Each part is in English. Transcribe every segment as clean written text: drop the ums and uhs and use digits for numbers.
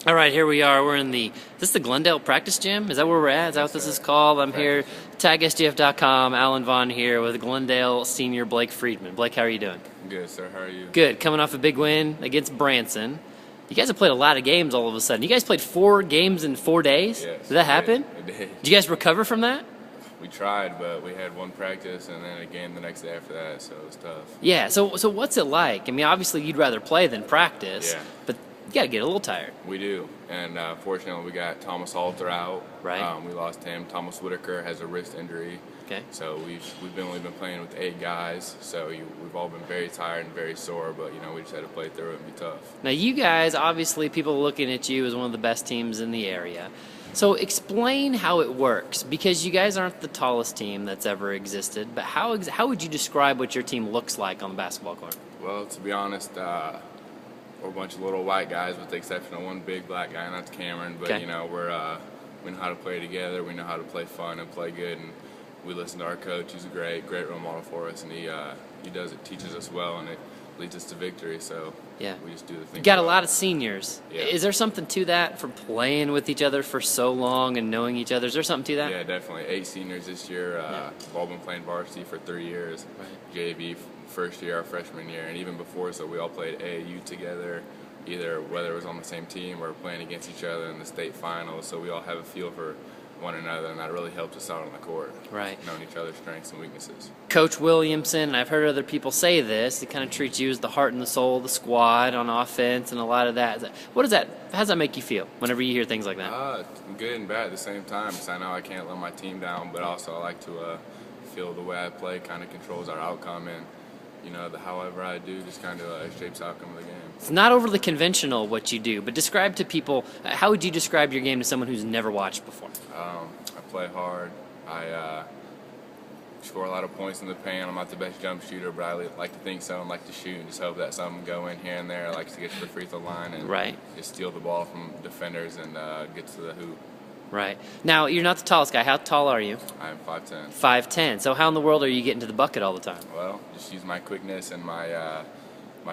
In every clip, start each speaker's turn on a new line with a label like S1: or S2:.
S1: All right, here we are. We're in is this the Glendale practice gym? Is that where we're at? Is that what this is called? I'm here, tagsgf.com, Alan Vaughan here with Glendale senior Blake Freedman. Blake, how are you doing?
S2: Good, sir. How are you?
S1: Good. Coming off a big win against Branson. You guys have played a lot of games all of a sudden. You guys played 4 games in 4 days?
S2: Yes.
S1: Did that happen?
S2: It did.
S1: Did you guys recover from that?
S2: We tried, but we had one practice and then a game the next day after that, so it was tough.
S1: Yeah, so what's it like? I mean, obviously you'd rather play than practice,
S2: Yeah.
S1: but you got to get a little tired.
S2: We do, and fortunately we got Thomas Halter out.
S1: Right.
S2: We lost him. Thomas Whitaker has a wrist injury.
S1: Okay.
S2: So we've only been playing with 8 guys, so we've all been very tired and very sore, but we just had to play through it and be tough.
S1: Now you guys, obviously people are looking at you as one of the best teams in the area. So explain how it works, because you guys aren't the tallest team that's ever existed, but how would you describe what your team looks like on the basketball court?
S2: Well, to be honest, we're a bunch of little white guys with the exception of one big black guy, and that's Cameron, but
S1: Okay.
S2: we know how to play together, we know how to play fun and play good, and we listen to our coach. He's a great role model for us, and he teaches us well, and it leads us to victory. So
S1: Yeah.
S2: we just do the thing.
S1: You got a lot of seniors.
S2: Yeah.
S1: Is there something to that for playing with each other for so long and knowing each other? Is there something to that?
S2: Yeah, definitely. 8 seniors this year. We've all been playing varsity for 3 years.
S1: Right.
S2: JV first year, our freshman year, and even before, so we all played AAU together, either whether it was on the same team or playing against each other in the state finals. So we all have a feel for one another, and that really helps us out on the court.
S1: Right.
S2: Knowing each other's strengths and weaknesses.
S1: Coach Williamson, and I've heard other people say this, he kind of treats you as the heart and the soul of the squad on offense and a lot of that. How does that make you feel whenever you hear things like that?
S2: Good and bad at the same time, because I know I can't let my team down, but also I like to feel the way I play kind of controls our outcome, and however I do just kind of shapes the outcome of the game.
S1: It's not overly conventional what you do, but describe to people, how would you describe your game to someone who's never watched before?
S2: I play hard. I score a lot of points in the paint. I'm not the best jump shooter, but I like to think so and like to shoot and just hope that some go in here and there. I like to get to the free throw line and just steal the ball from defenders and get to the hoop.
S1: Right. Now, you're not the tallest guy. How tall are you?
S2: I'm 5'10".
S1: 5'10". So how in the world are you getting to the bucket all the time?
S2: Well, just use my quickness and my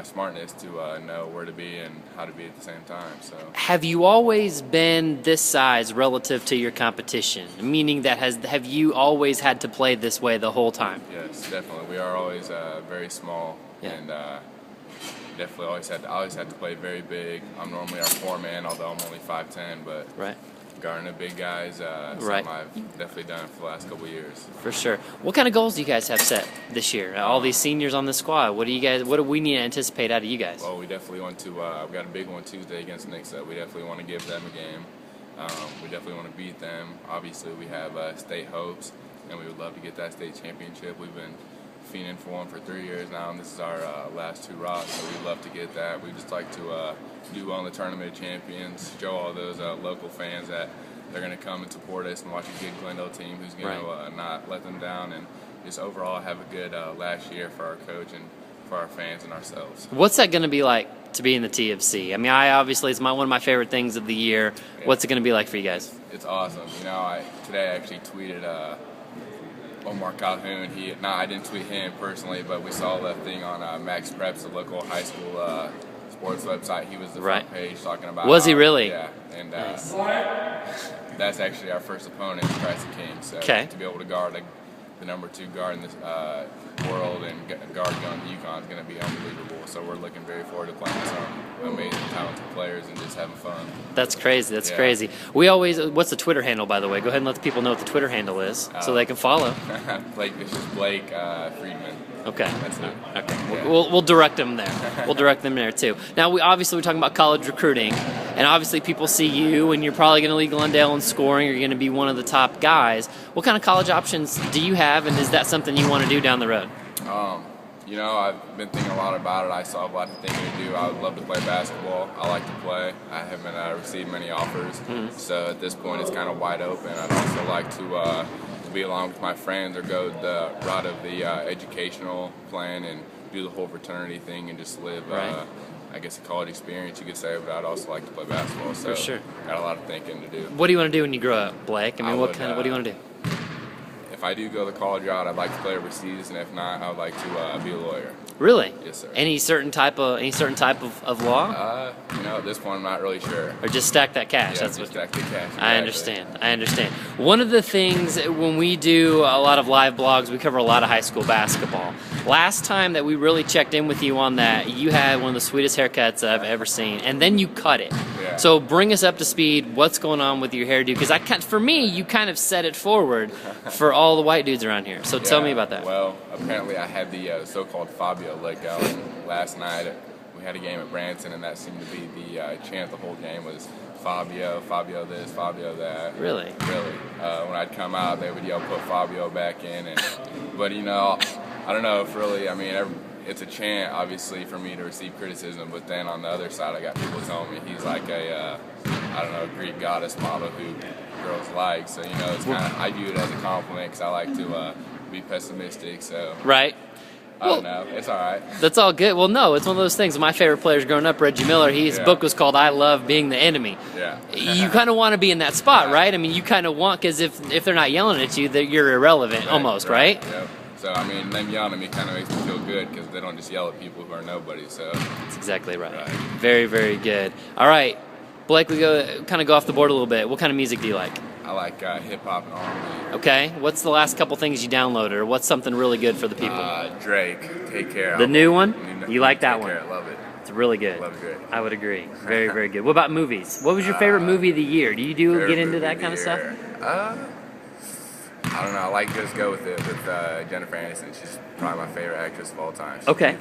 S2: smartness to know where to be and how to be at the same time. So,
S1: have you always been this size relative to your competition? Meaning that have you always had to play this way the whole time?
S2: Yes, definitely. We are always very small, and definitely always had to play very big. I'm normally our 4-man, although I'm only 5'10", but
S1: right.
S2: Guarding the big guys, something I've definitely done for the last couple of years.
S1: For sure. What kind of goals do you guys have set this year? All these seniors on the squad. What do we need to anticipate out of you guys?
S2: Well, we definitely want to. We've got a big one Tuesday against Nixa. We definitely want to give them a game. We definitely want to beat them. Obviously, we have state hopes, and we would love to get that state championship. We've been fiending for one for 3 years now, and this is our last 2 rocks, so we'd love to get that. We'd just like to do well in the Tournament of Champions, show all those local fans that they're going to come and support us and watch a good Glendale team who's going to not let them down, and just overall have a good last year for our coach and for our fans and ourselves.
S1: What's that going to be like to be in the TFC? I mean, obviously it's one of my favorite things of the year. Yeah. What's it going to be like for you guys?
S2: It's awesome. Today I actually tweeted Omar Calhoun. I didn't tweet him personally, but we saw that thing on Max Preps, the local high school sports website. He was the front page talking about.
S1: Was he really?
S2: Yeah, and
S1: nice.
S2: That's actually our first opponent, Christ the King. So to be able to guard the number 2 guard in this world and guard going to UConn is going to be unbelievable. So we're looking very forward to playing some amazing, talented players and just having fun.
S1: That's crazy. That's crazy. What's the Twitter handle, by the way? Go ahead and let the people know what the Twitter handle is so they can follow.
S2: It's just Blake Freedman.
S1: Okay.
S2: That's it.
S1: Okay.
S2: Yeah.
S1: We'll direct them there. We'll direct them there too. Now, we're talking about college recruiting, and obviously people see you, and you're probably going to lead Glendale in scoring. You're going to be one of the top guys. What kind of college options do you have, and is that something you want to do down the road?
S2: I've been thinking a lot about it. I still have a lot of thinking to do. I would love to play basketball. I like to play. I haven't received many offers, so at this point it's kind of wide open. I'd also like to be along with my friends or go the route of the educational plan and do the whole fraternity thing and just live, I guess, a college experience, you could say, but I'd also like to play basketball. So
S1: for sure.
S2: Got a lot of thinking to do.
S1: What do you want to do when you grow up, Blake? I mean, what do you want to do?
S2: if I do go the college route, I'd like to play overseas, and if not, I would like to be a lawyer.
S1: Really?
S2: Yes, sir.
S1: Any certain type of law?
S2: At this point, I'm not really sure.
S1: Or just stack that cash?
S2: Yeah,
S1: That's
S2: just
S1: what.
S2: stack the cash.
S1: I understand. One of the things when we do a lot of live blogs, we cover a lot of high school basketball. Last time that we really checked in with you on that, you had one of the sweetest haircuts I've ever seen, and then you cut it.
S2: Yeah.
S1: So bring us up to speed. What's going on with your hairdo? Because for me, you kind of set it forward for all the white dudes around here. So tell me about that.
S2: Well, apparently I had the so-called Fabio let go. Last night we had a game at Branson, and that seemed to be the chant the whole game was Fabio, Fabio this, Fabio that.
S1: Really?
S2: When I'd come out, they would yell, put Fabio back in. But, I don't know if really, it's a chant, obviously, for me to receive criticism. But then on the other side, I got people telling me he's like a Greek goddess model who girls like. So, it's I view it as a compliment because I like to be pessimistic. So.
S1: Right.
S2: I don't know. It's all right.
S1: That's all good. Well, no, it's one of those things. My favorite players growing up, Reggie Miller, his book was called I Love Being the Enemy.
S2: Yeah.
S1: You kind of want to be in that spot, right? You kind of want, because if they're not yelling at you, you're irrelevant almost, right?
S2: Yep. So, them yelling at me kind of makes me feel good because they don't just yell at people who are nobody. So.
S1: That's exactly right. Very, very good. All right, Blake, we go off the board a little bit. What kind of music do you like?
S2: I like hip-hop and R&B.
S1: Okay. What's the last couple things you downloaded, or what's something really good for the people?
S2: Drake, Take Care.
S1: The new one? You like that one?
S2: Take Care, love it.
S1: It's really good.
S2: Love it, great.
S1: I would agree. Very, very good. What about movies? What was your favorite movie of the year? Do you get into that kind of stuff?
S2: I don't know. I like to just go with it with Jennifer Aniston. She's probably my favorite actress of all time.
S1: Okay.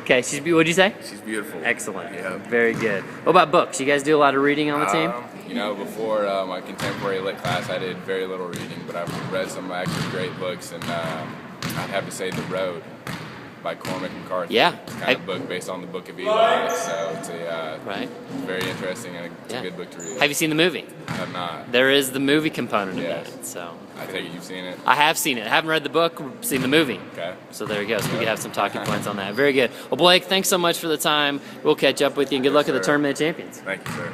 S1: Okay, what'd you say?
S2: She's beautiful.
S1: Excellent.
S2: Yeah.
S1: Very good. What about books? You guys do a lot of reading on the team?
S2: Before my contemporary lit class, I did very little reading, but I've read some actually great books, and I'd have to say The Road by Cormac McCarthy.
S1: Yeah.
S2: It's kind of book based on the Book of Eli, so it's very interesting, and it's a good book to read.
S1: Have you seen the movie?
S2: I have not.
S1: There is the movie component of that. So
S2: I take it you've seen it?
S1: I have seen it. I haven't read the book, seen the movie.
S2: Okay.
S1: So there you go. So we can have some talking points on that. Very good. Well, Blake, thanks so much for the time. We'll catch up with you, and good luck at the Tournament of Champions.
S2: Thank you, sir.